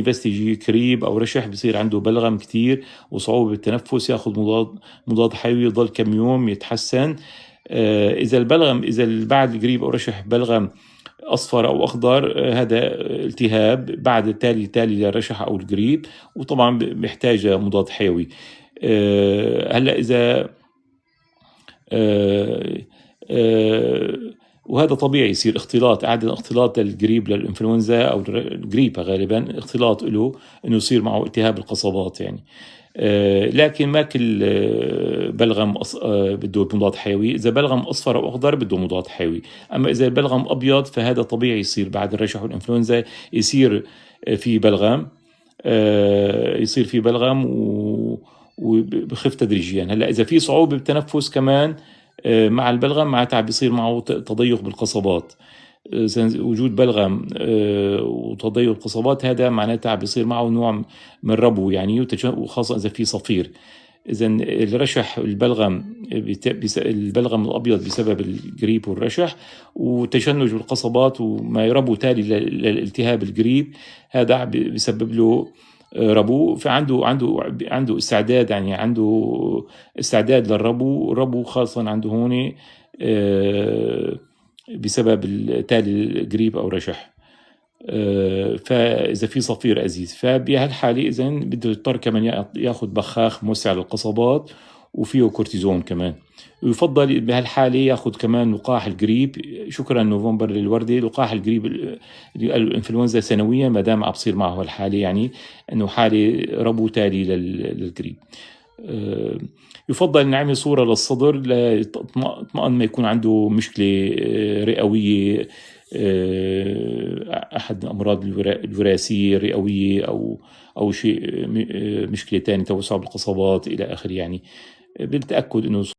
بس يجي كريب أو رشح بصير عنده بلغم كتير وصعوبة بالتنفس، ياخد مضاد حيوي، يضل كم يوم يتحسن. إذا بعد القريب أو رشح بلغم أصفر أو أخضر، هذا التهاب بعد التالي للرشح أو القريب، وطبعا بيحتاج مضاد حيوي. هلا إذا آه، آه، وهذا طبيعي يصير اختلاط، عادة اختلاط للقريب للإنفلونزا أو الجريبة غالبا اختلاط له إنه يصير معه التهاب القصبات يعني. لكن ما كل بلغم بده مضاد حيوي. إذا بلغم أصفر أو أخضر بده مضاد حيوي. أما إذا البلغم أبيض فهذا طبيعي يصير بعد الرشح والإنفلونزا، يصير في بلغم، يصير في بلغم وبخف تدريجيا. هلا إذا في صعوبة بالتنفس كمان مع البلغم، معناتها بيصير معه تضيق بالقصبات. وجود بلغم وتضيق القصبات هذا معناتها بيصير معه نوع من ربو يعني، وخاصة إذا في صفير. إذا الرشح البلغم البلغم الأبيض بسبب الجريب والرشح، وتشنج بالقصبات وما يربو تالي للالتهاب الجريب، هذا بيسبب له ربو. فعنده استعداد، يعني عنده استعداد للربو. الربو خاصة عنده هون بسبب تالي الجريب أو رشح. فإذا في صفير أزيز، فبهالحالة إذا بده يضطر كمان ياخذ بخاخ موسع للقصبات وفيه كورتيزون كمان. ويفضل بهالحالة ياخذ كمان لقاح الجريب. شكرا نوفمبر للوردة. لقاح الجريب الإنفلونزا سنويا ما دام عم بصير معه هالحالة، يعني إنه حالة ربو تالي للجريب. يفضل نعمل صورة للصدر لتطمئن ما يكون عنده مشكلة رئوية، أحد الأمراض الوراثية الرئوية أو شيء، مشكلة تانية، توسع بالقصبات إلى آخره يعني، بالتأكد إنه